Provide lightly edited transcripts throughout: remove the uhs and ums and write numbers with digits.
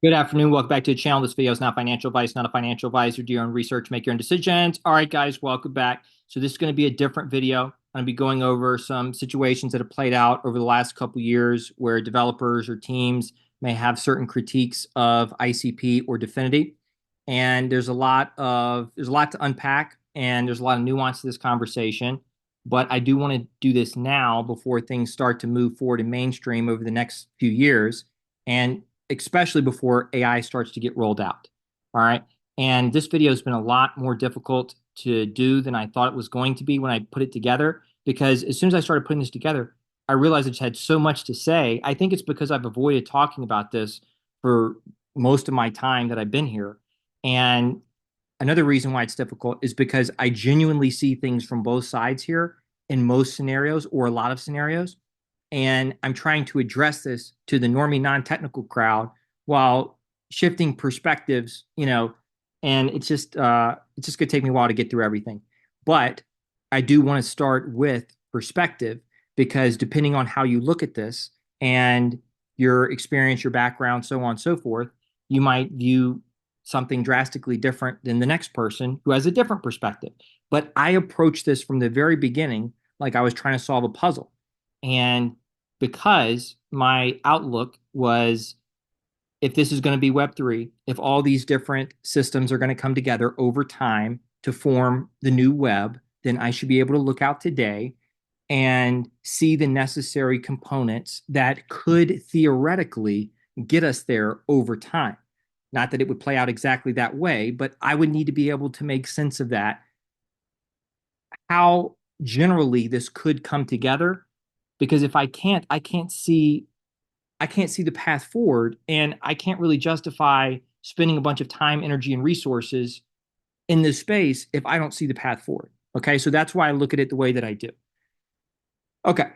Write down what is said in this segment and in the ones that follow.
Good afternoon. Welcome back to the channel. This video is not financial advice, not a financial advisor. Do your own research, make your own decisions. All right, guys, welcome back. So this is going to be a different video. I'm going to be going over some situations that have played out over the last couple of years where developers or teams may have certain critiques of ICP or Dfinity. And there's a lot to unpack, and there's a lot of nuance to this conversation. But I do want to do this now before things start to move forward in mainstream over the next few years. And especially before AI starts to get rolled out. All right. And this video has been a lot more difficult to do than I thought it was going to be when I put it together. Because as soon as I started putting this together, I realized I just had so much to say. I think it's because I've avoided talking about this for most of my time that I've been here. And another reason why it's difficult is because I genuinely see things from both sides here in most scenarios or a lot of scenarios. And I'm trying to address this to the normie non-technical crowd while shifting perspectives, and it's just gonna take me a while to get through everything. But I do want to start with perspective because depending on how you look at this and your experience, your background, so on and so forth, you might view something drastically different than the next person who has a different perspective. But I approached this from the very beginning like I was trying to solve a puzzle. And because my outlook was, if this is going to be Web3, if all these different systems are going to come together over time to form the new web, then I should be able to look out today and see the necessary components that could theoretically get us there over time. Not that it would play out exactly that way, but I would need to be able to make sense of that, how generally this could come together. Because if I can't see the path forward, and I can't really justify spending a bunch of time, energy, and resources in this space if I don't see the path forward. Okay, so that's why I look at it the way that I do. Okay,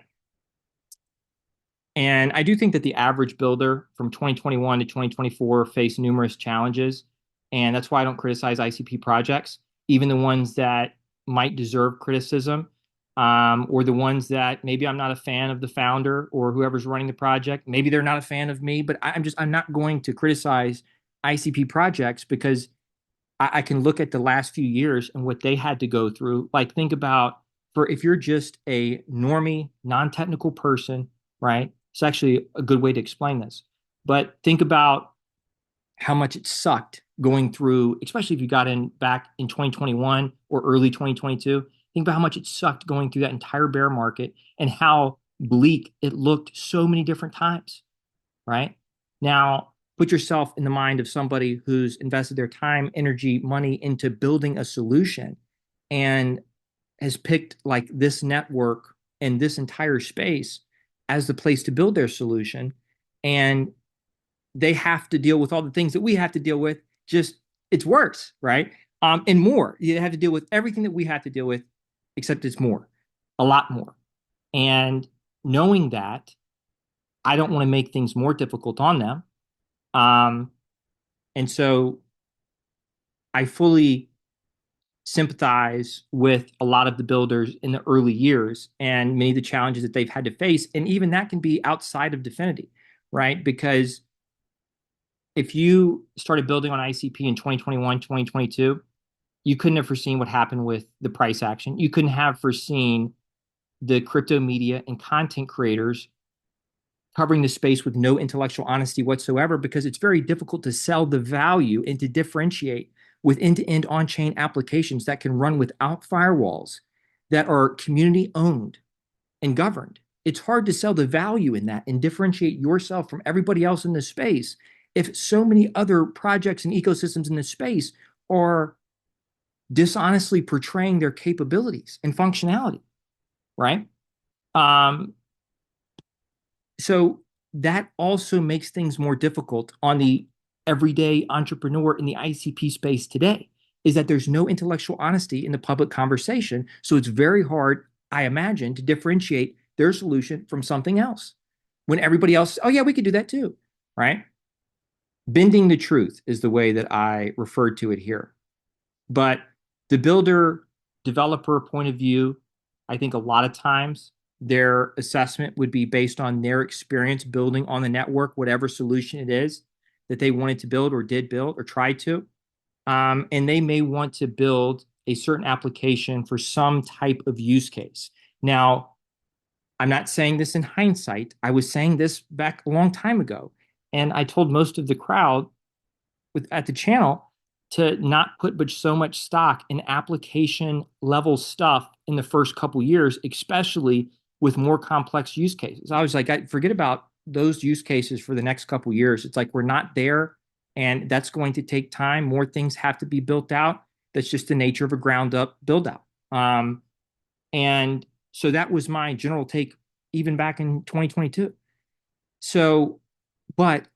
and I do think that the average builder from 2021 to 2024 faced numerous challenges, and that's why I don't criticize ICP projects, even the ones that might deserve criticism, or the ones that maybe I'm not a fan of the founder or whoever's running the project. Maybe they're not a fan of me, but I'm not going to criticize ICP projects because I can look at the last few years and what they had to go through. Like, think about, for if you're just a normie, non-technical person, right? It's actually a good way to explain this. But think about how much it sucked going through, especially if you got in back in 2021 or early 2022. Think about how much it sucked going through that entire bear market and how bleak it looked so many different times, right? Now, put yourself in the mind of somebody who's invested their time, energy, money into building a solution and has picked like this network and this entire space as the place to build their solution. And they have to deal with all the things that we have to deal with, just it's worse, right? And more. You have to deal with everything that we have to deal with, except it's more, a lot more. And knowing that, I don't want to make things more difficult on them. Um, and so I fully sympathize with a lot of the builders in the early years and many of the challenges that they've had to face. And even that can be outside of Dfinity, right? Because if you started building on ICP in 2021, 2022, you couldn't have foreseen what happened with the price action. You couldn't have foreseen the crypto media and content creators covering the space with no intellectual honesty whatsoever, because it's very difficult to sell the value and to differentiate with end-to-end on-chain applications that can run without firewalls, that are community owned and governed. It's hard to sell the value in that and differentiate yourself from everybody else in the space if so many other projects and ecosystems in this space are dishonestly portraying their capabilities and functionality, right? Um, so that also makes things more difficult on the everyday entrepreneur in the ICP space today, is that there's no intellectual honesty in the public conversation. So it's very hard, I imagine, to differentiate their solution from something else when everybody else, oh, yeah, we could do that too, right? Bending the truth is the way that I referred to it here. But the builder developer point of view, I think a lot of times their assessment would be based on their experience building on the network, whatever solution it is. that they wanted to build or did build or tried to. And they may want to build a certain application for some type of use case. Now, I'm not saying this in hindsight. I was saying this back a long time ago. And I told most of the crowd at the channel to not put but so much stock in application level stuff in the first couple years, especially with more complex use cases. I was like, forget about those use cases for the next couple years. It's like we're not there, and that's going to take time. More things have to be built out. That's just the nature of a ground up build out. And so that was my general take, even back in 2022. So, but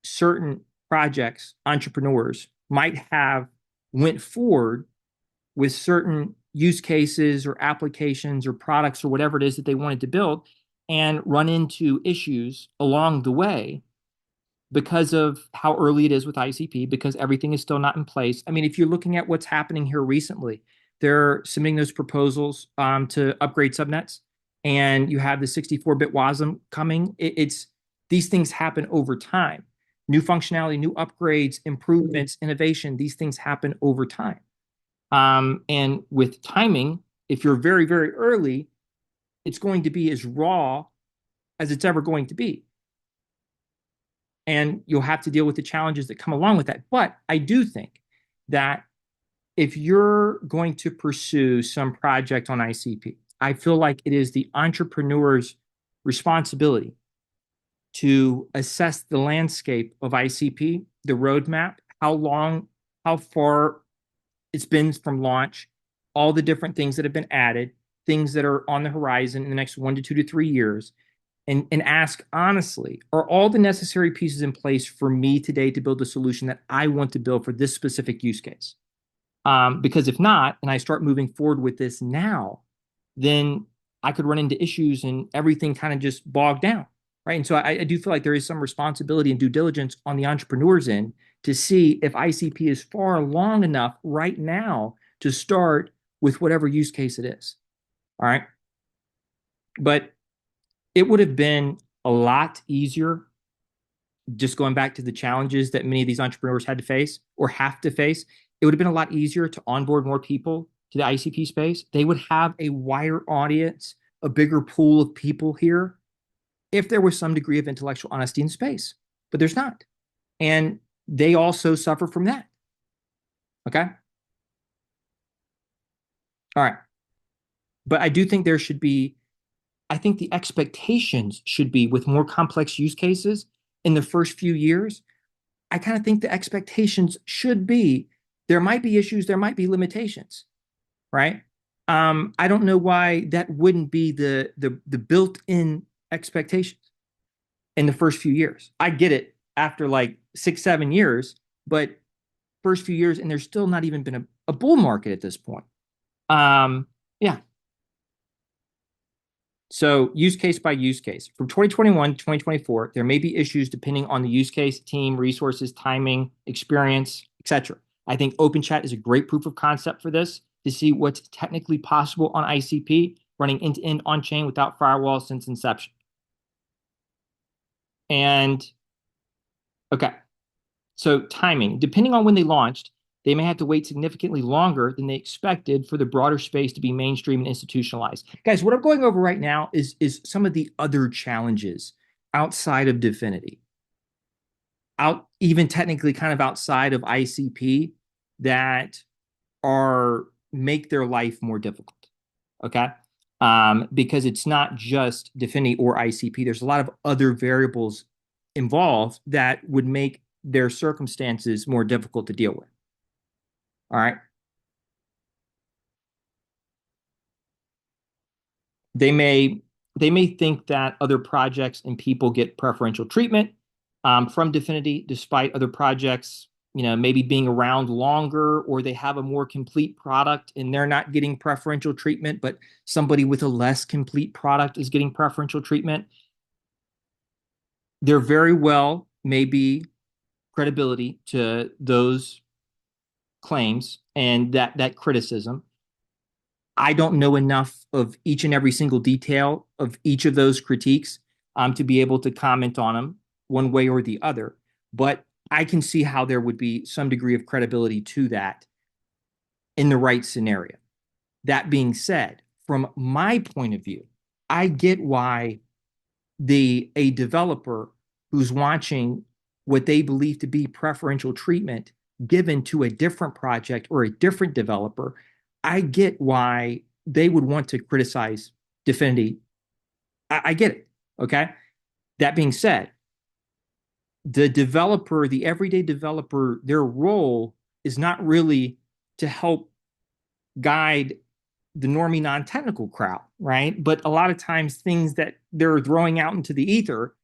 certain projects, entrepreneurs might have went forward with certain use cases or applications or products or whatever it is that they wanted to build and run into issues along the way because of how early it is with ICP, because everything is still not in place. I mean, if you're looking at what's happening here recently, they're submitting those proposals to upgrade subnets, and you have the 64-bit WASM coming. It's these things happen over time. New functionality, new upgrades, improvements, innovation, these things happen over time. And with timing, if you're very, very early, it's going to be as raw as it's ever going to be. And you'll have to deal with the challenges that come along with that. But I do think that if you're going to pursue some project on ICP, I feel like it is the entrepreneur's responsibility to assess the landscape of ICP, the roadmap, how far it's been from launch, all the different things that have been added, things that are on the horizon in the next 1 to 2 to 3 years, and ask honestly, are all the necessary pieces in place for me today to build a solution that I want to build for this specific use case? Because if not, and I start moving forward with this now, then I could run into issues and everything kind of just bogged down, right? And so I do feel like there is some responsibility and due diligence on the entrepreneur's end to see if ICP is far along enough right now to start with whatever use case it is. All right. But it would have been a lot easier, just going back to the challenges that many of these entrepreneurs had to face or have to face. It would have been a lot easier to onboard more people to the ICP space. They would have a wider audience, a bigger pool of people here if there was some degree of intellectual honesty in space. But there's not. And they also suffer from that. Okay? All right. But I do think there should be, I think the expectations should be with more complex use cases in the first few years. I kind of think the expectations should be there might be issues, there might be limitations, right? I don't know why that wouldn't be the built-in expectations in the first few years. I get it after like 6, 7 years, but first few years, and there's still not even been a bull market at this point. Yeah. So use case by use case. From 2021 to 2024, there may be issues depending on the use case, team, resources, timing, experience, etc. I think OpenChat is a great proof of concept for this to see what's technically possible on ICP, running end-to-end on-chain without firewalls since inception. And, okay, so timing. Depending on when they launched, they may have to wait significantly longer than they expected for the broader space to be mainstream and institutionalized. Guys, what I'm going over right now is some of the other challenges outside of Dfinity, even technically kind of outside of ICP, that make their life more difficult. Okay. Because it's not just Dfinity or ICP. There's a lot of other variables involved that would make their circumstances more difficult to deal with. All right. They may think that other projects and people get preferential treatment from Dfinity, despite other projects, maybe being around longer, or they have a more complete product and they're not getting preferential treatment, but somebody with a less complete product is getting preferential treatment. There very well may be credibility to those claims and that criticism. I don't know enough of each and every single detail of each of those critiques to be able to comment on them one way or the other. But I can see how there would be some degree of credibility to that in the right scenario. That being said, from my point of view, I get why a developer who's watching what they believe to be preferential treatment given to a different project or a different developer, I get why they would want to criticize Dfinity. I get it. Okay. That being said, the developer, the everyday developer, their role is not really to help guide the normie non-technical crowd, right? But a lot of times things that they're throwing out into the ether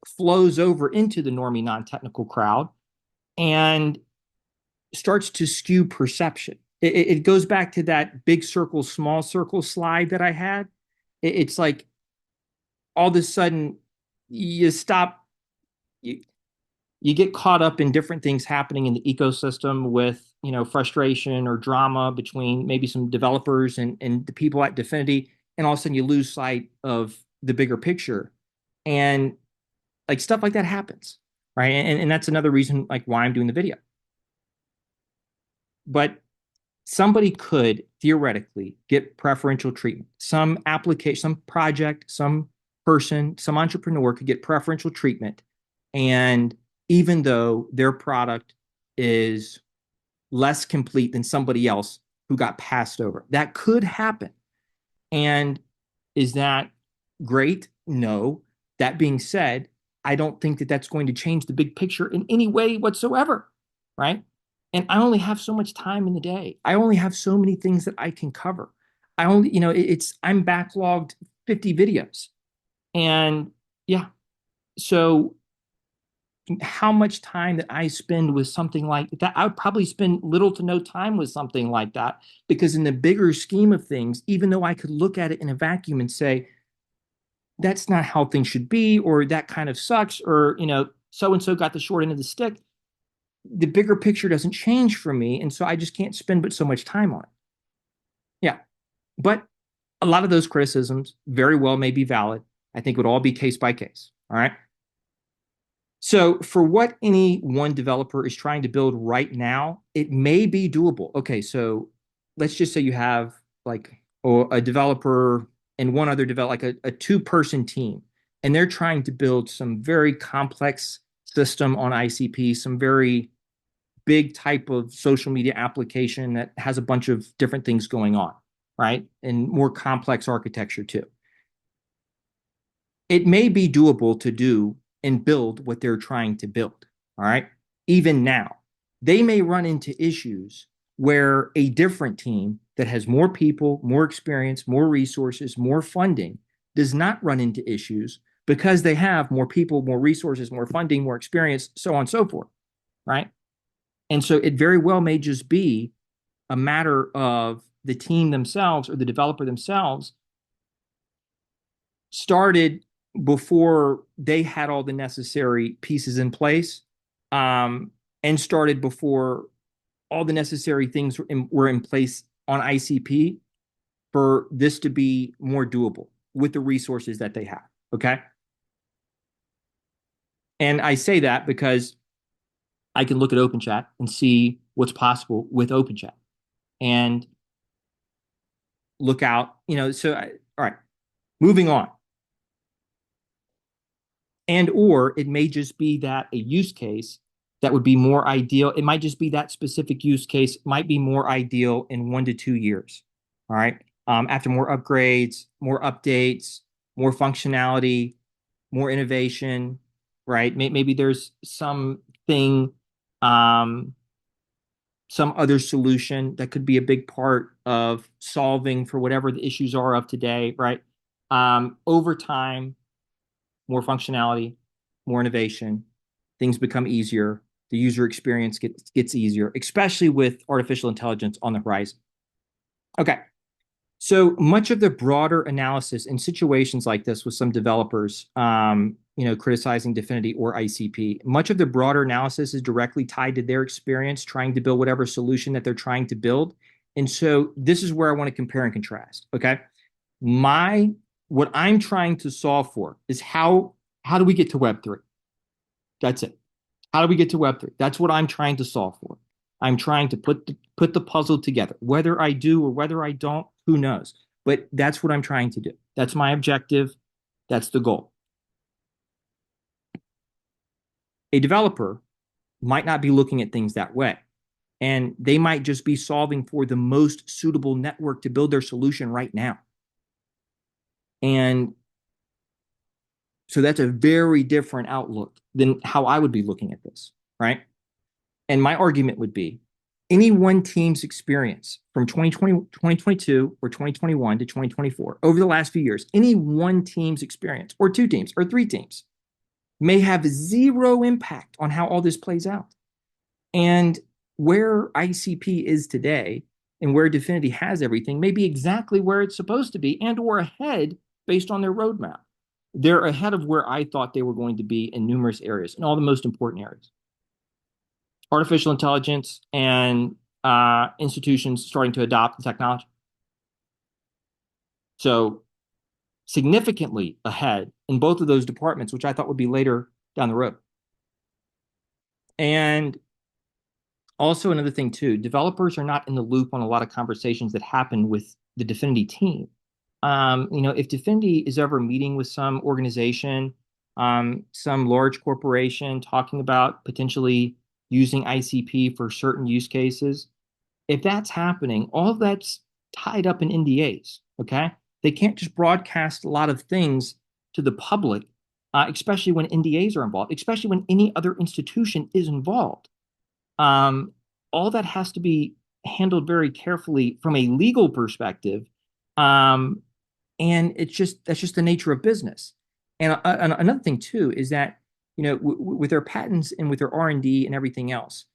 flows over into the normie non-technical crowd and starts to skew perception. It goes back to that big circle, small circle slide that I had. It's like all of a sudden you stop, you, you get caught up in different things happening in the ecosystem with frustration or drama between maybe some developers and the people at Dfinity, and all of a sudden you lose sight of the bigger picture, and like stuff like that happens, right? And that's another reason like why I'm doing the video. But somebody could theoretically get preferential treatment. Some application, some project, some person, some entrepreneur could get preferential treatment, and even though their product is less complete than somebody else who got passed over. That could happen. And is that great? No. That being said, I don't think that that's going to change the big picture in any way whatsoever, right? And I only have so much time in the day. I only have so many things that I can cover. I only, I'm backlogged 50 videos. And yeah, so how much time that I spend with something like that, I would probably spend little to no time with something like that, because in the bigger scheme of things, even though I could look at it in a vacuum and say, that's not how things should be, or that kind of sucks, or, so and so got the short end of the stick, the bigger picture doesn't change for me. And so I just can't spend but so much time on it. Yeah. But a lot of those criticisms very well may be valid. I think it would all be case by case. All right. So for what any one developer is trying to build right now, it may be doable. Okay, so let's just say you have like a developer and one other developer, like a two-person team, and they're trying to build some very complex system on ICP, some very big type of social media application that has a bunch of different things going on, right? And more complex architecture too. It may be doable to do and build what they're trying to build. All right. Even now, they may run into issues where a different team that has more people, more experience, more resources, more funding does not run into issues because they have more people, more resources, more funding, more experience, so on and so forth. Right. And so it very well may just be a matter of the team themselves or the developer themselves started before they had all the necessary pieces in place, and started before all the necessary things were in place on ICP for this to be more doable with the resources that they have. Okay. And I say that because I can look at OpenChat and see what's possible with OpenChat and look out, all right, moving on. And or it may just be that a use case that would be more ideal. It might just be that specific use case might be more ideal in 1 to 2 years. All right. After more upgrades, more updates, more functionality, more innovation, right? Maybe there's something, some other solution that could be a big part of solving for whatever the issues are of today, right? Over time, more functionality, more innovation, things become easier. The user experience gets easier, especially with artificial intelligence on the horizon. Okay. So much of the broader analysis in situations like this with some developers, criticizing Dfinity or ICP, much of the broader analysis is directly tied to their experience trying to build whatever solution that they're trying to build. And so this is where I want to compare and contrast. Okay. What I'm trying to solve for is how do we get to Web3? That's it. How do we get to Web3? That's what I'm trying to solve for. I'm trying to put the puzzle together. Whether I do or whether I don't, who knows? But that's what I'm trying to do. That's my objective. That's the goal. A developer might not be looking at things that way. And they might just be solving for the most suitable network to build their solution right now. And so that's a very different outlook than how I would be looking at this, right? And my argument would be any one team's experience from 2020, 2022 or 2021 to 2024 over the last few years, any one team's experience or two teams or three teams may have zero impact on how all this plays out. And where ICP is today and where Dfinity has everything may be exactly where it's supposed to be and or ahead based on their roadmap. They're ahead of where I thought they were going to be in numerous areas, in all the most important areas. Artificial intelligence and institutions starting to adopt the technology. So significantly ahead in both of those departments, which I thought would be later down the road. And also another thing too, developers are not in the loop on a lot of conversations that happen with the Dfinity team. If Dfinity is ever meeting with some organization, some large corporation talking about potentially using ICP for certain use cases, if that's happening, all of that's tied up in NDAs, okay? They can't just broadcast a lot of things to the public, especially when NDAs are involved, especially when any other institution is involved. All that has to be handled very carefully from a legal perspective. And that's just the nature of business. And another thing too is that with their patents and with their R&D and everything else,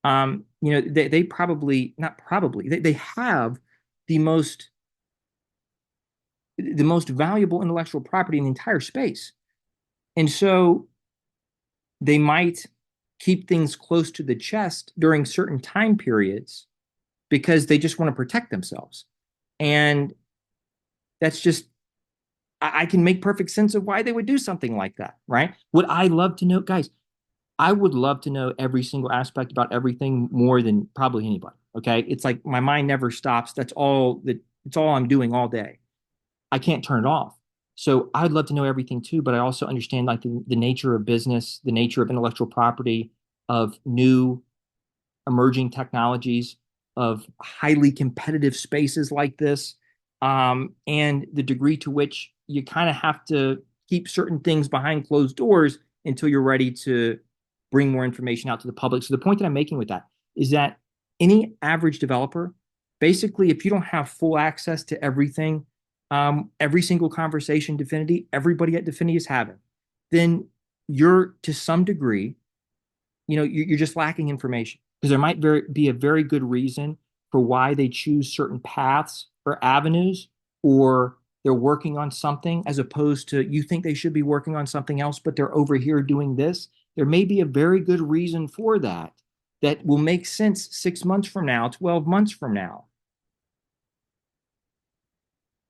they probably not probably they have the most valuable intellectual property in the entire space, and so they might keep things close to the chest during certain time periods because they just want to protect themselves. And that's just, I can make perfect sense of why they would do something like that, right? Would I love to know, guys? I would love to know every single aspect about everything more than probably anybody. Okay. It's like my mind never stops. It's all I'm doing all day. I can't turn it off. So I'd love to know everything too, but I also understand like the nature of business, the nature of intellectual property, of new emerging technologies, of highly competitive spaces like this, and the degree to which you kind of have to keep certain things behind closed doors until you're ready to bring more information out to the public. So the point that I'm making with that is that any average developer, basically, if you don't have full access to everything, every single conversation Dfinity, everybody at Dfinity is having, then you're to some degree, you're just lacking information because there might be a very good reason for why they choose certain paths or avenues, or they're working on something as opposed to you think they should be working on something else, but they're over here doing this. There may be a very good reason for that that will make sense 6 months from now, 12 months from now.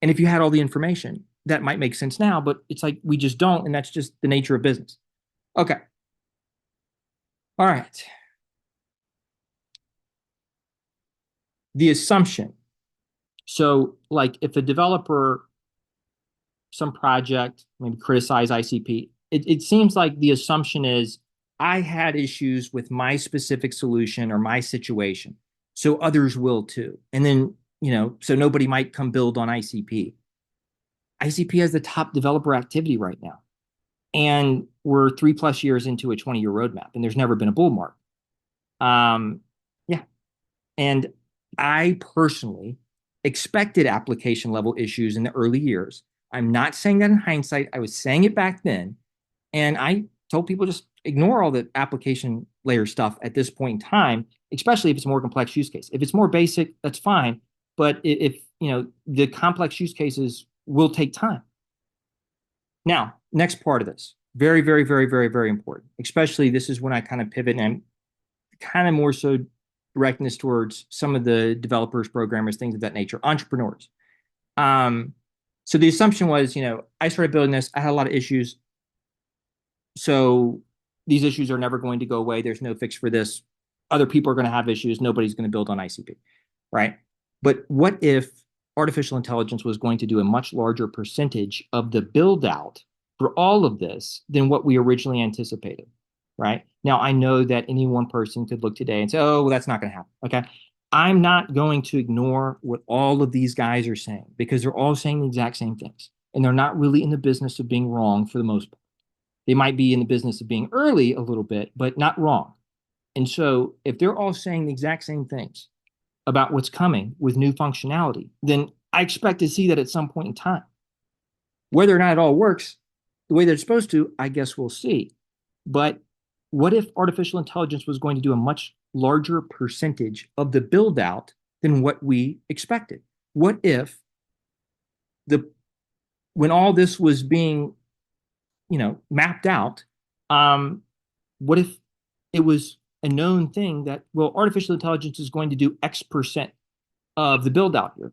And if you had all the information, that might make sense now, but it's like we just don't, and that's just the nature of business. Okay. All right. The assumption. So, like, if a developer, some project, maybe criticize ICP, it seems like the assumption is I had issues with my specific solution or my situation, so others will too. And then, so nobody might come build on ICP. ICP has the top developer activity right now. And we're 3+ years into a 20-year roadmap, and there's never been a bull market. Yeah. And I personally expected application level issues in the early years. I'm not saying that in hindsight. I was saying it back then. And I told people just ignore all the application layer stuff at this point in time, especially if it's a more complex use case. If it's more basic, that's fine. But if the complex use cases will take time. Now, next part of this, very, very, very, very, very important. Especially this is when I kind of pivot and I'm kind of more so directing this towards some of the developers, programmers, things of that nature, entrepreneurs. So the assumption was, I started building this. I had a lot of issues. So these issues are never going to go away. There's no fix for this. Other people are going to have issues. Nobody's going to build on ICP, right? But what if artificial intelligence was going to do a much larger percentage of the build out for all of this than what we originally anticipated, right? Now, I know that any one person could look today and say, oh, well, that's not going to happen. Okay. I'm not going to ignore what all of these guys are saying because they're all saying the exact same things. And they're not really in the business of being wrong for the most part. They might be in the business of being early a little bit, but not wrong. And so if they're all saying the exact same things about what's coming with new functionality, then I expect to see that at some point in time. Whether or not it all works the way that it's supposed to, I guess we'll see. But what if artificial intelligence was going to do a much larger percentage of the build out than what we expected? What if the when all this was being, mapped out, what if it was a known thing that, well, artificial intelligence is going to do X% of the build out here,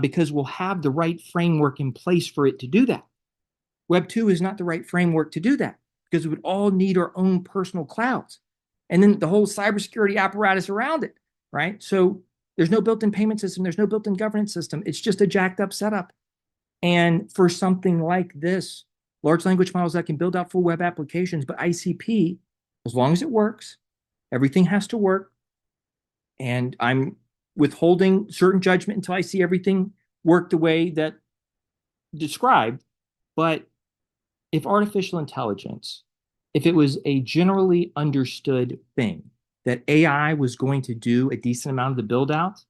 because we'll have the right framework in place for it to do that. Web 2 is not the right framework to do that because we would all need our own personal clouds and then the whole cybersecurity apparatus around it, right? So there's no built-in payment system. There's no built-in governance system. It's just a jacked up setup. And for something like this, large language models that can build out full web applications, but ICP, as long as it works, everything has to work. And I'm withholding certain judgment until I see everything work the way that described. But if artificial intelligence, if it was a generally understood thing that AI was going to do a decent amount of the build out,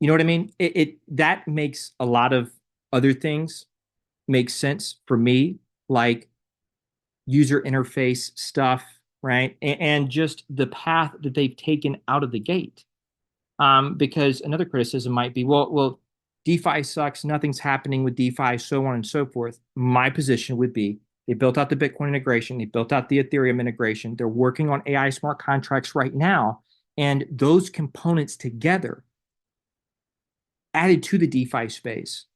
you know what I mean? That makes a lot of other things make sense for me, like user interface stuff, right? And just the path that they've taken out of the gate. Because another criticism might be, well, DeFi sucks, nothing's happening with DeFi, so on and so forth. My position would be they built out the Bitcoin integration, they built out the Ethereum integration, they're working on AI smart contracts right now, and those components together added to the DeFi space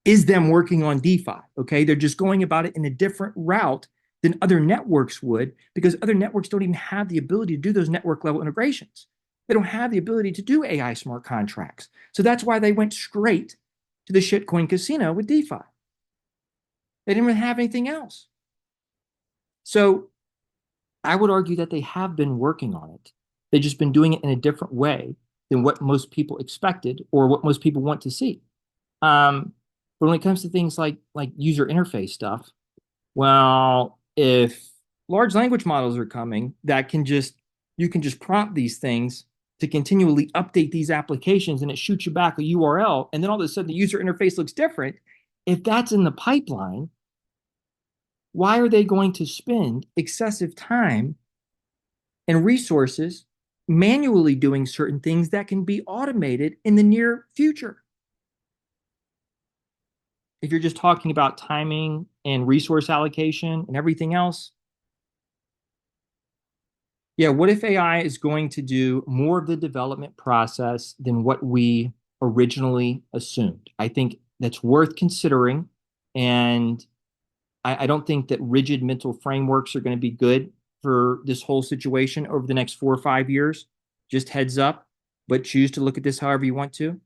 is them working on DeFi, okay? They're just going about it in a different route than other networks would because other networks don't even have the ability to do those network level integrations. They don't have the ability to do AI smart contracts. So that's why they went straight to the shitcoin casino with DeFi. They didn't really have anything else. So I would argue that they have been working on it. They've just been doing it in a different way than what most people expected or what most people want to see. But when it comes to things like user interface stuff, well, if large language models are coming that you can just prompt these things to continually update these applications and it shoots you back a URL, and then all of a sudden the user interface looks different. If that's in the pipeline, why are they going to spend excessive time and resources manually doing certain things that can be automated in the near future? If you're just talking about timing and resource allocation and everything else, yeah, what if AI is going to do more of the development process than what we originally assumed? I think that's worth considering. And I don't think that rigid mental frameworks are going to be good for this whole situation over the next 4 or 5 years. Just heads up, but choose to look at this however you want to.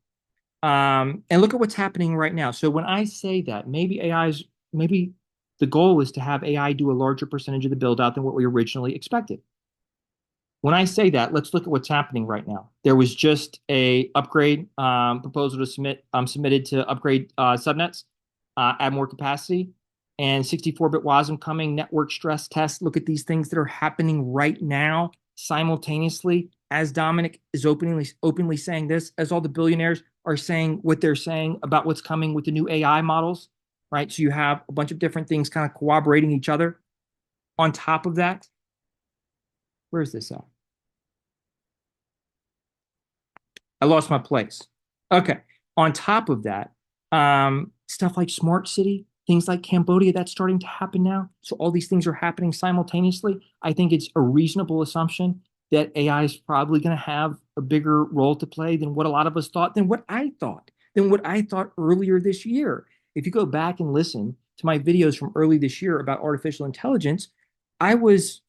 And look at what's happening right now. So when I say that, maybe the goal is to have AI do a larger percentage of the build out than what we originally expected. When I say that, let's look at what's happening right now. There was just a upgrade proposal to submitted to upgrade subnets, add more capacity, and 64-bit WASM coming, network stress test. Look at these things that are happening right now simultaneously as Dominic is openly saying this, as all the billionaires are saying what they're saying about what's coming with the new AI models, right? So you have a bunch of different things kind of corroborating each other. On top of that, where's this at? I lost my place. Okay. On top of that, stuff like smart city, things like Cambodia, that's starting to happen now. So all these things are happening simultaneously. I think it's a reasonable assumption that AI is probably going to have a bigger role to play than what a lot of us thought, than what I thought earlier this year. If you go back and listen to my videos from early this year about artificial intelligence, I was,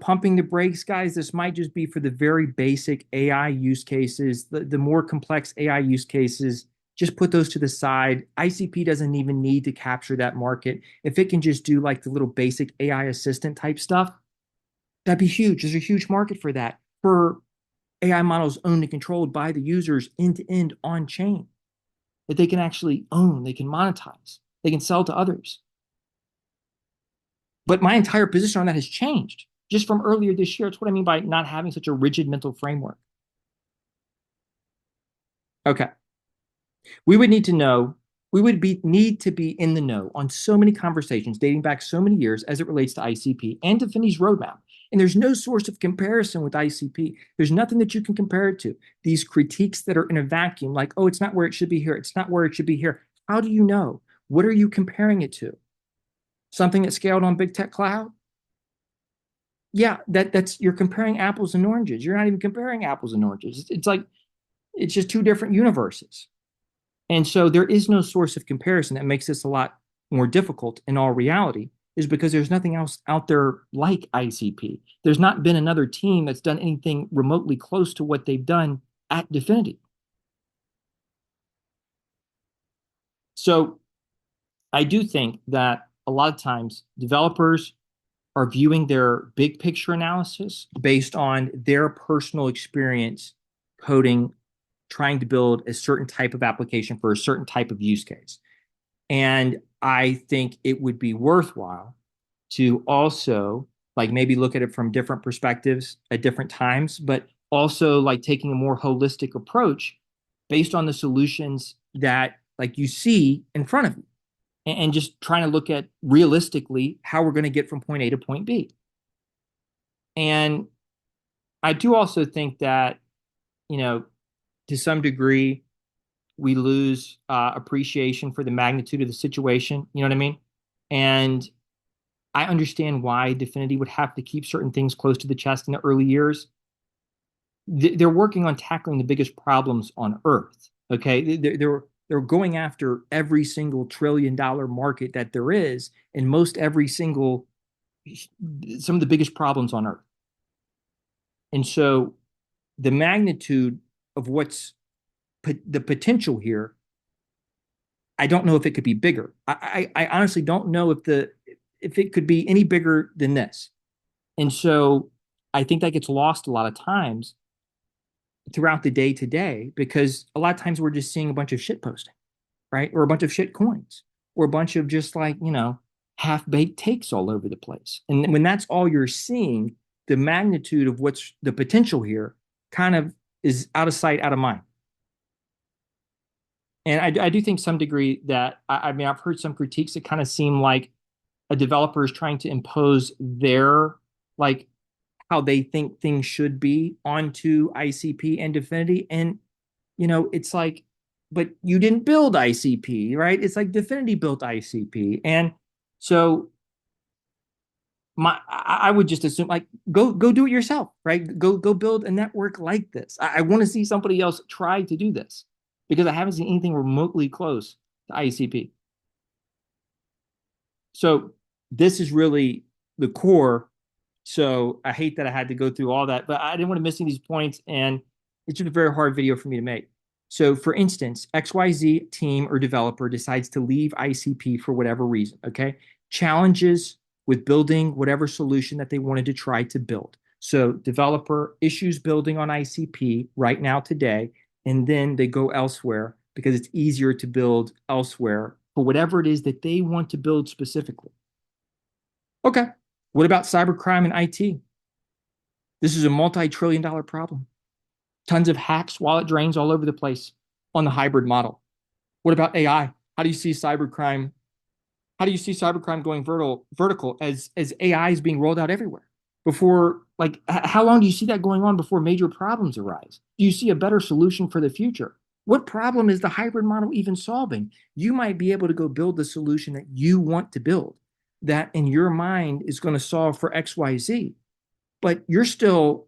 pumping the brakes, guys. This might just be for the very basic AI use cases. The more complex AI use cases, just put those to the side. ICP doesn't even need to capture that market. If it can just do like the little basic AI assistant type stuff, that'd be huge. There's a huge market for that, for AI models owned and controlled by the users end to end on chain that they can actually own, they can monetize, they can sell to others. But my entire position on that has changed just from earlier this year. It's what I mean by not having such a rigid mental framework. Okay. We would need to know, need to be in the know on so many conversations dating back so many years as it relates to ICP and Dfinity's roadmap. And there's no source of comparison with ICP. There's nothing that you can compare it to. These critiques that are in a vacuum, like, oh, it's not where it should be here. It's not where it should be here. How do you know? What are you comparing it to? Something that scaled on big tech cloud? Yeah, that's you're comparing apples and oranges. You're not even comparing apples and oranges. It's like it's just two different universes. And so there is no source of comparison that makes this a lot more difficult in all reality, is because there's nothing else out there like ICP. There's not been another team that's done anything remotely close to what they've done at Dfinity. So I do think that a lot of times developers are viewing their big picture analysis based on their personal experience coding, trying to build a certain type of application for a certain type of use case. And I think it would be worthwhile to also like maybe look at it from different perspectives at different times, but also like taking a more holistic approach based on the solutions that like you see in front of you, and just trying to look at realistically how we're going to get from point A to point B. And I do also think that, to some degree, we lose appreciation for the magnitude of the situation. You know what I mean? And I understand why Dfinity would have to keep certain things close to the chest in the early years. They're working on tackling the biggest problems on Earth. Okay, they're going after every single trillion-dollar market that there is, and some of the biggest problems on Earth. And so the magnitude of what's the potential here, I don't know if it could be bigger. I honestly don't know if it could be any bigger than this. And so I think that gets lost a lot of times throughout the day to day, because a lot of times we're just seeing a bunch of shit posting, right? Or a bunch of shit coins, or a bunch of just like, half-baked takes all over the place. And when that's all you're seeing, the magnitude of what's the potential here kind of is out of sight, out of mind. And I do think some degree that, I mean, I've heard some critiques that kind of seem like a developer is trying to impose their, like, how they think things should be onto ICP and Dfinity. And, it's like, but you didn't build ICP, right? It's like Dfinity built ICP. And so I would just assume like go do it yourself, right? Go build a network like this. I want to see somebody else try to do this, because I haven't seen anything remotely close to ICP. So this is really the core. So I hate that I had to go through all that, but I didn't want to miss any of these points, and it's just a very hard video for me to make. So for instance, XYZ team or developer decides to leave ICP for whatever reason, okay? Challenges with building whatever solution that they wanted to try to build. So developer issues building on ICP right now today, and then they go elsewhere because it's easier to build elsewhere for whatever it is that they want to build specifically. Okay, what about cybercrime and IT? This is a multi-trillion-dollar problem. Tons of hacks, wallet drains all over the place on the hybrid model. What about AI? How do you see cybercrime? How do you see cybercrime going vertical as AI is being rolled out everywhere? Before, like, how long do you see that going on before major problems arise? Do you see a better solution for the future? What problem is the hybrid model even solving? You might be able to go build the solution that you want to build, that in your mind is going to solve for XYZ, but you're still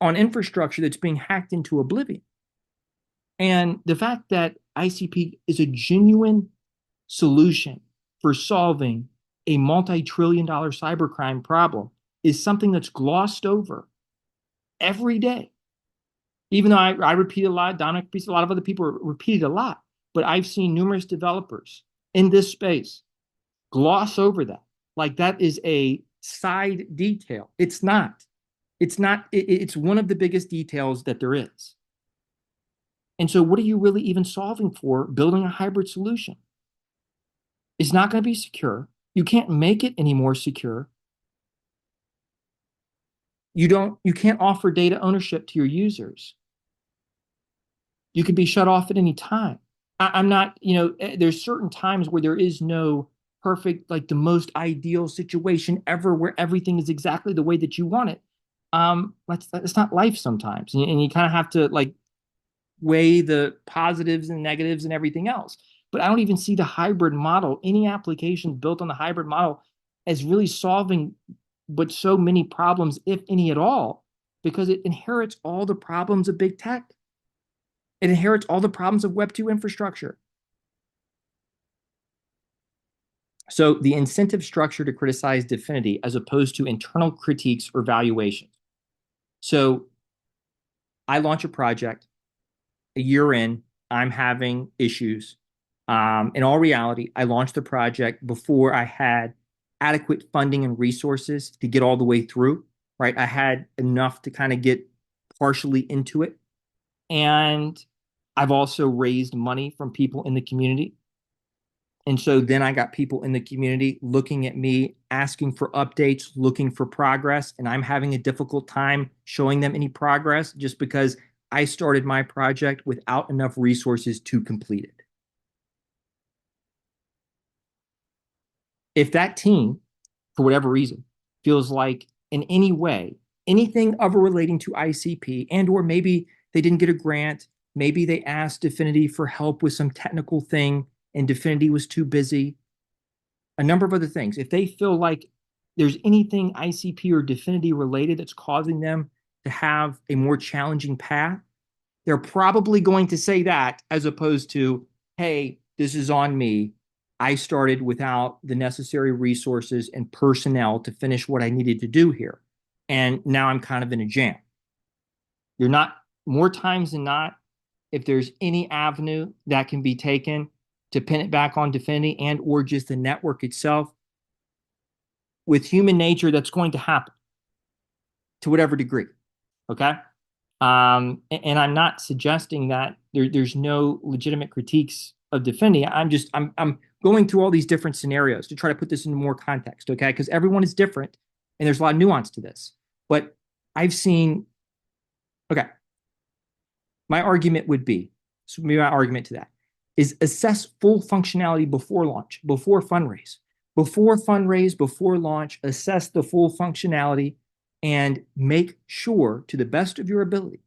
on infrastructure that's being hacked into oblivion. And the fact that ICP is a genuine solution for solving a multi-trillion-dollar cybercrime problem is something that's glossed over every day. Even though I repeat a lot, Dominic repeats a lot, of other people repeat it a lot, but I've seen numerous developers in this space gloss over that. Like that is a side detail. It's not. It's not. It's one of the biggest details that there is. And so, what are you really even solving for? Building a hybrid solution. It's not going to be secure. You can't make it any more secure. You can't offer data ownership to your users. You can be shut off at any time. I'm not, there's certain times where there is no perfect, like the most ideal situation ever where everything is exactly the way that you want it. That's not life sometimes. And you kind of have to like weigh the positives and negatives and everything else. But I don't even see the hybrid model, any applications built on the hybrid model as really solving but so many problems, if any at all, because it inherits all the problems of big tech. It inherits all the problems of Web2 infrastructure. So the incentive structure to criticize Dfinity as opposed to internal critiques or valuations. So I launch a project, a year in, I'm having issues. In all reality, I launched the project before I had adequate funding and resources to get all the way through, right? I had enough to kind of get partially into it. And I've also raised money from people in the community. And so then I got people in the community looking at me, asking for updates, looking for progress. And I'm having a difficult time showing them any progress just because I started my project without enough resources to complete it. If that team, for whatever reason, feels like in any way, anything ever relating to ICP, and or maybe they didn't get a grant, maybe they asked Dfinity for help with some technical thing and Dfinity was too busy, a number of other things. If they feel like there's anything ICP or Dfinity related that's causing them to have a more challenging path, they're probably going to say that as opposed to, hey, this is on me. I started without the necessary resources and personnel to finish what I needed to do here. And now I'm kind of in a jam. You're not, more times than not, if there's any avenue that can be taken to pin it back on Dfinity and or just the network itself, with human nature, that's going to happen to whatever degree. Okay. And I'm not suggesting that there's no legitimate critiques of Dfinity. I'm going through all these different scenarios to try to put this into more context, okay? Because everyone is different and there's a lot of nuance to this. But I've seen, okay, my argument would be, so maybe my argument to that is assess full functionality before launch, before fundraise. Before fundraise, before launch, assess the full functionality and make sure to the best of your ability.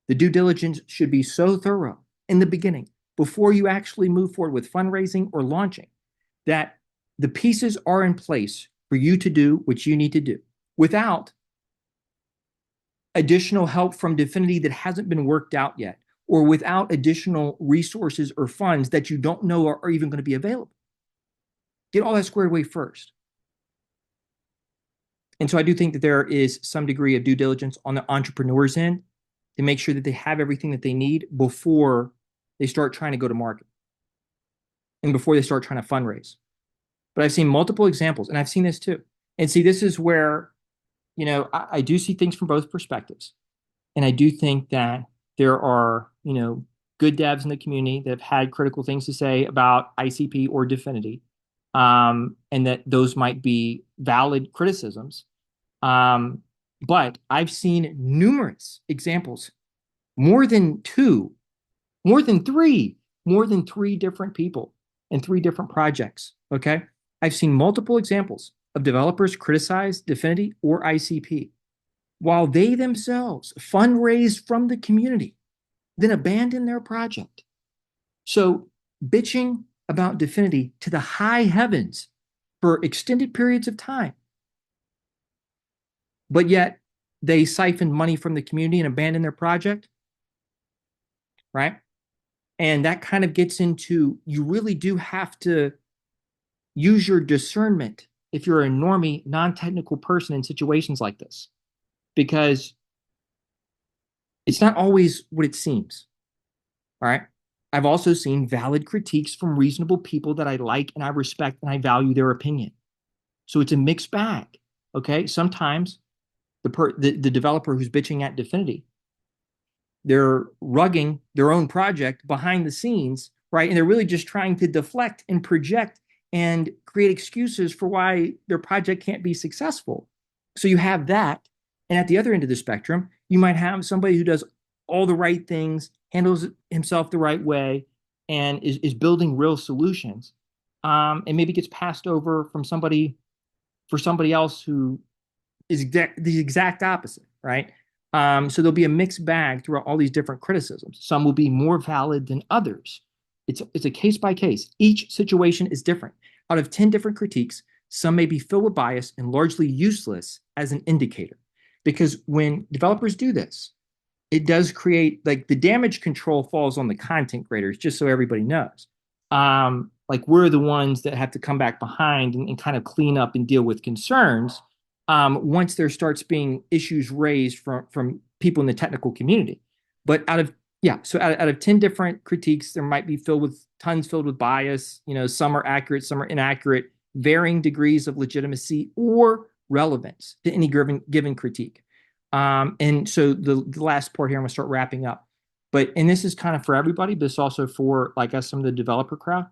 The due diligence should be so thorough in the beginning before you actually move forward with fundraising or launching that the pieces are in place for you to do what you need to do without additional help from Dfinity that hasn't been worked out yet, or without additional resources or funds that you don't know are even going to be available. Get all that squared away first. And so I do think that there is some degree of due diligence on the entrepreneur's end to make sure that they have everything that they need before they start trying to go to market and before they start trying to fundraise. But I've seen multiple examples, and I've seen this too. And see, this is where, I do see things from both perspectives. And I do think that there are, good devs in the community that have had critical things to say about ICP or Dfinity, and that those might be valid criticisms. But I've seen numerous examples, more than two, more than three different people and three different projects. Okay. I've seen multiple examples of developers criticize Dfinity or ICP while they themselves fundraise from the community, then abandon their project. So bitching about Dfinity to the high heavens for extended periods of time, but yet they siphon money from the community and abandon their project, right? And that kind of gets into, you really do have to Use your discernment if you're a normie, non-technical person in situations like this, because it's not always what it seems. All right. I've also seen valid critiques from reasonable people that I like and I respect and I value their opinion. So it's a mixed bag. Okay. Sometimes the developer who's bitching at Dfinity, they're rugging their own project behind the scenes, right? And they're really just trying to deflect and project and create excuses for why their project can't be successful. So you have that. And at the other end of the spectrum, you might have somebody who does all the right things, handles himself the right way, and is building real solutions. And maybe gets passed over from somebody for somebody else who is the exact opposite, right? So there'll be a mixed bag throughout all these different criticisms. Some will be more valid than others. It's a case by case. Each situation is different. Out of 10 different critiques, some may be filled with bias and largely useless as an indicator. Because when developers do this, it does create like the damage control falls on the content creators, just so everybody knows. Like we're the ones that have to come back behind and kind of clean up and deal with concerns once there starts being issues raised from people in the technical community. But out of 10 different critiques, there might be tons filled with bias. Some are accurate, some are inaccurate, varying degrees of legitimacy or relevance to any given critique. And so the last part here, I'm going to start wrapping up. And this is kind of for everybody, but it's also for like us, some of the developer crowd.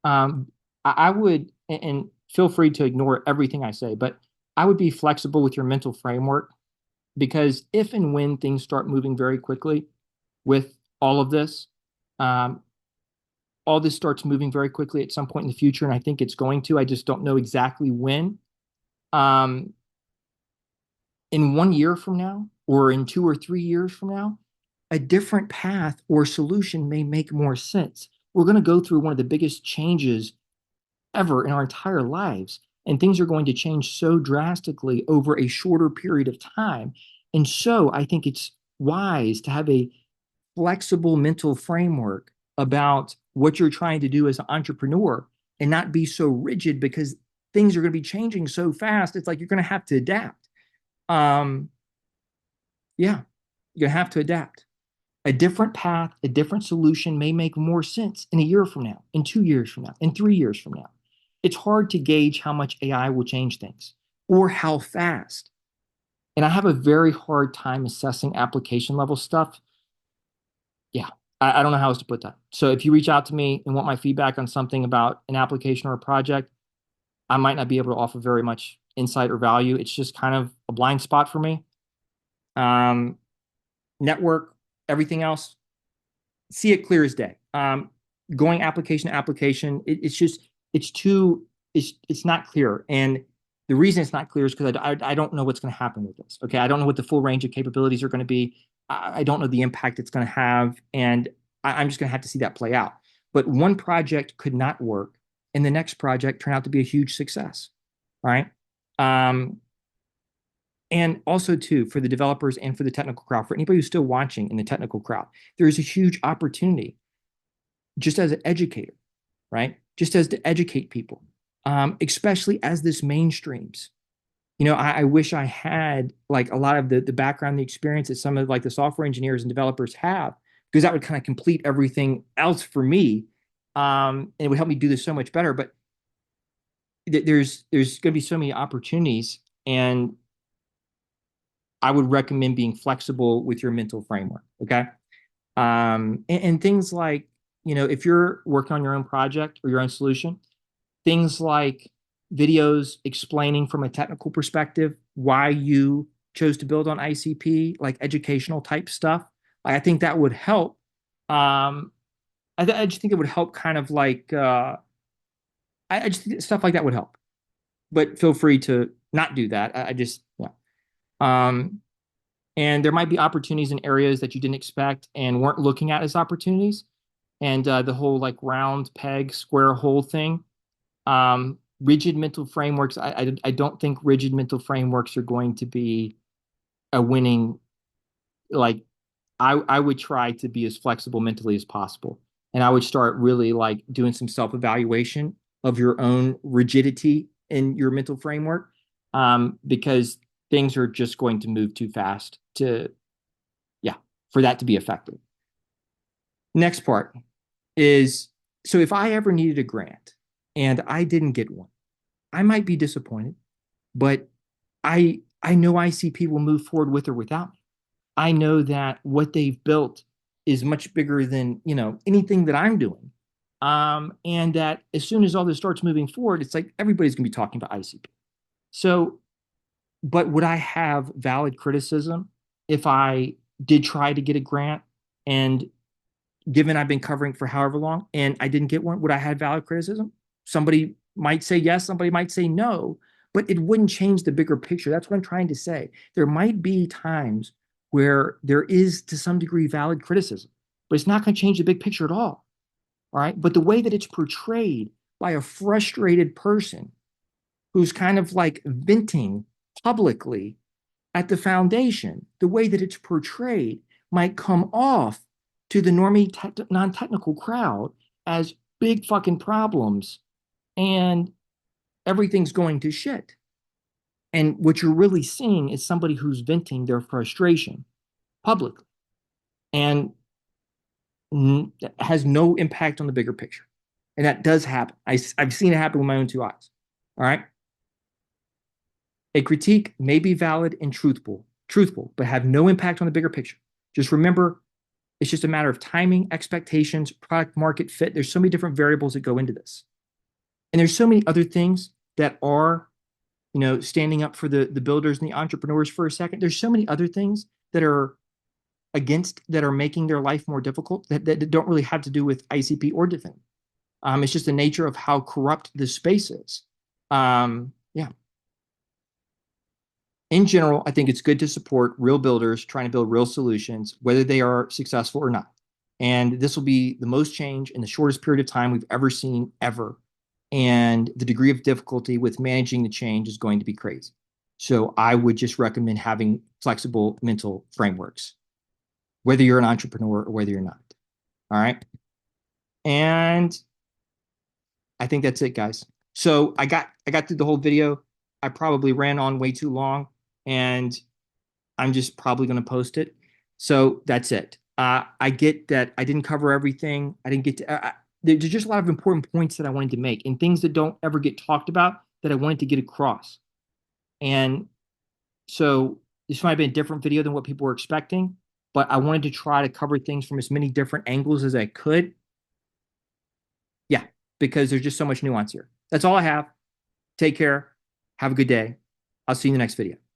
I would, and feel free to ignore everything I say, but I would be flexible with your mental framework, because if and when things start moving very quickly with all of this, um, all this starts moving very quickly at some point in the future, and I think it's going to. I just don't know exactly when. Um, in 1 year from now, or in 2 or 3 years from now, a different path or solution may make more sense. We're going to go through one of the biggest changes ever in our entire lives, and things are going to change so drastically over a shorter period of time. And so I think it's wise to have a flexible mental framework about what you're trying to do as an entrepreneur and not be so rigid, because things are going to be changing so fast. It's like you're going to have to adapt. Um, yeah, you're going to have to adapt. A different path, a different solution may make more sense in a year from now, in 2 years from now, in 3 years from now. It's hard to gauge how much AI will change things or how fast. And I have a very hard time assessing application level stuff. Yeah, I don't know how else to put that. So if you reach out to me and want my feedback on something about an application or a project, I might not be able to offer very much insight or value. It's just kind of a blind spot for me. Um, Network, everything else, see it clear as day. Going application to application, it's not clear. And the reason it's not clear is because I don't know what's going to happen with this. Okay, I don't know what the full range of capabilities are going to be. I don't know the impact it's going to have, and I'm just going to have to see that play out. But one project could not work, and the next project turned out to be a huge success. Right. Um, and also, too, for the developers and for the technical crowd, for anybody who's still watching in the technical crowd, there is a huge opportunity just as an educator, right? Just as to educate people, especially as this mainstreams. I wish I had like a lot of the background, the experience that some of like the software engineers and developers have, because that would kind of complete everything else for me. And it would help me do this so much better. But there's going to be so many opportunities, and I would recommend being flexible with your mental framework. Okay. And things like, if you're working on your own project or your own solution, things like videos explaining from a technical perspective why you chose to build on ICP, like educational type stuff. I think that would help. I just think it would help kind of like, I just think stuff like that would help. But feel free to not do that. I just, yeah. Um, and there might be opportunities in areas that you didn't expect and weren't looking at as opportunities. And the whole like round peg, square hole thing. Rigid mental frameworks. I don't think rigid mental frameworks are going to be a winning. Like I would try to be as flexible mentally as possible, and I would start really like doing some self evaluation of your own rigidity in your mental framework, because things are just going to move too fast to, yeah, for that to be effective. Next part is, so if I ever needed a grant and I didn't get one, I might be disappointed, but I know ICP will move forward with or without me. I know that what they've built is much bigger than, anything that I'm doing. And that as soon as all this starts moving forward, it's like everybody's going to be talking about ICP. So, but would I have valid criticism if I did try to get a grant, and given I've been covering for however long and I didn't get one, would I have valid criticism? Somebody might say yes, somebody might say no, but it wouldn't change the bigger picture. That's what I'm trying to say. There might be times where there is to some degree valid criticism, but it's not going to change the big picture at all. All right. But the way that it's portrayed by a frustrated person who's kind of like venting publicly at the foundation, the way that it's portrayed might come off to the normie non-technical crowd as big fucking problems and everything's going to shit. And what you're really seeing is somebody who's venting their frustration publicly and has no impact on the bigger picture. And that does happen. I've seen it happen with my own two eyes. All right. A critique may be valid and truthful, but have no impact on the bigger picture. Just remember, it's just a matter of timing, expectations, product market fit. There's so many different variables that go into this. And there's so many other things that are, standing up for the builders and the entrepreneurs for a second. There's so many other things that are that are making their life more difficult that don't really have to do with ICP or Dfinity. It's just the nature of how corrupt this space is. Yeah. In general, I think it's good to support real builders trying to build real solutions, whether they are successful or not. And this will be the most change in the shortest period of time we've ever seen, ever. And the degree of difficulty with managing the change is going to be crazy. So I would just recommend having flexible mental frameworks, whether you're an entrepreneur or whether you're not. All right. And I think that's it, guys. So I got through the whole video. I probably ran on way too long, and I'm just probably going to post it. So that's it. I get that I didn't cover everything. I didn't get to. There's just a lot of important points that I wanted to make, and things that don't ever get talked about that I wanted to get across. And so this might have been a different video than what people were expecting, but I wanted to try to cover things from as many different angles as I could. Yeah, because there's just so much nuance here. That's all I have. Take care. Have a good day. I'll see you in the next video.